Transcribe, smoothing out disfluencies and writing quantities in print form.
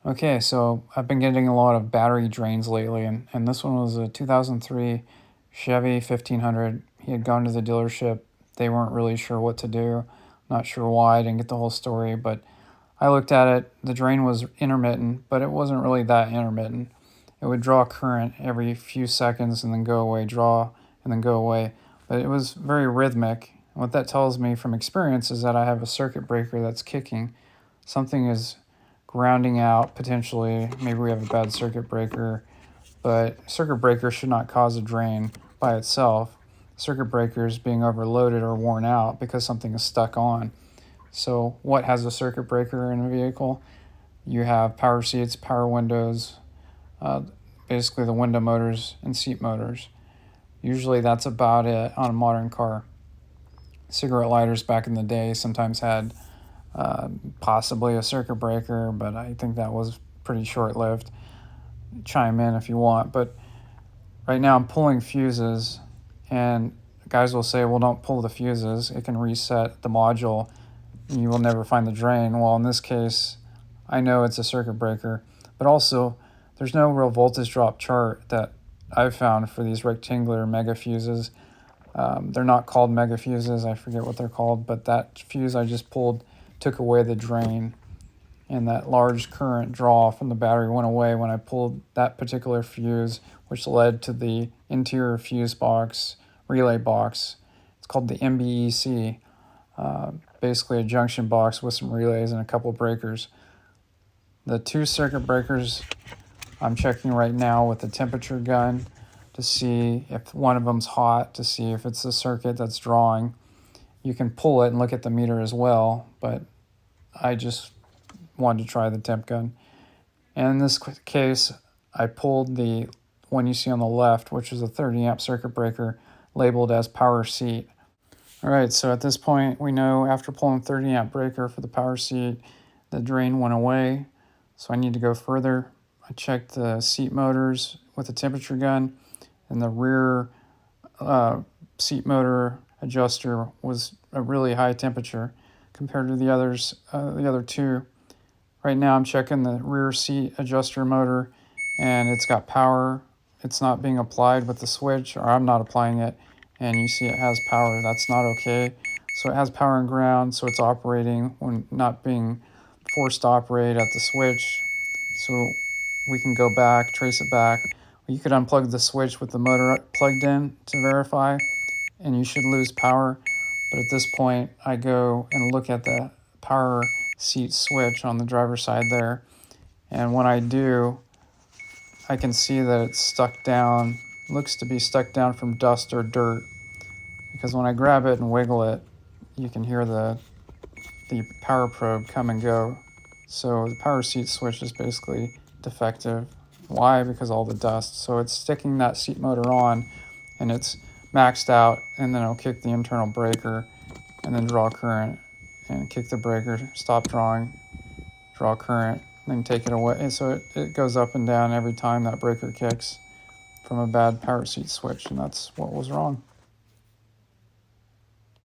Okay, so I've been getting a lot of battery drains lately, and this one was a 2003 Chevy 1500. He had gone to the dealership. They weren't really sure what to do. Not sure why. I didn't get the whole story, but I looked at it. The drain was intermittent, but it wasn't really that intermittent. It would draw current every few seconds and then go away, draw and then go away. But it was very rhythmic. What that tells me from experience is that I have a circuit breaker that's kicking. Something is grounding out potentially. Maybe we have a bad circuit breaker, but circuit breaker should not cause a drain by itself. Circuit breakers being overloaded or worn out because something is stuck on. So what has a circuit breaker in a vehicle? You have power seats, power windows, uh, basically the window motors and seat motors. Usually that's about it on a modern car. Cigarette lighters back in the day sometimes had possibly a circuit breaker, but I think that was pretty short-lived. Chime in if you want, but right now I'm pulling fuses, and guys will say, well, don't pull the fuses, it can reset the module and you will never find the drain. Well, in this case, I know it's a circuit breaker, but also there's no real voltage drop chart that I've found for these rectangular mega fuses. They're not called mega fuses, I forget what they're called, but that fuse I just pulled took away the drain, and that large current draw from the battery went away when I pulled that particular fuse, which led to the interior fuse box, relay box. It's called the MBEC, basically a junction box with some relays and a couple breakers. The two circuit breakers I'm checking right now with the temperature gun to see if one of them's hot, to see if it's the circuit that's drawing. You can pull it and look at the meter as well, but I just wanted to try the temp gun. And in this case, I pulled the one you see on the left, which is a 30 amp circuit breaker labeled as power seat. All right, so at this point, we know after pulling 30 amp breaker for the power seat, the drain went away. So I need to go further. I checked the seat motors with the temperature gun, and the rear seat motor adjuster was a really high temperature compared to the others, the other two. Right now I'm checking the rear seat adjuster motor, and it's got power. It's not being applied with the switch, or I'm not applying it, and you see it has power. That's not okay. So it has power and ground, so it's operating when not being forced to operate at the switch. So we can go back, trace it back. You could unplug the switch with the motor plugged in to verify, and you should lose power. But at this point, I go and look at the power seat switch on the driver's side there. And when I do, I can see that it's stuck down, looks to be stuck down from dust or dirt. Because when I grab it and wiggle it, you can hear the power probe come and go. So the power seat switch is basically defective. Why? Because all the dust. So it's sticking that seat motor on, and it's maxed out, and then it'll kick the internal breaker and then draw current, and kick the breaker, stop drawing, draw current, then take it away. And so it goes up and down every time that breaker kicks from a bad power seat switch, and that's what was wrong.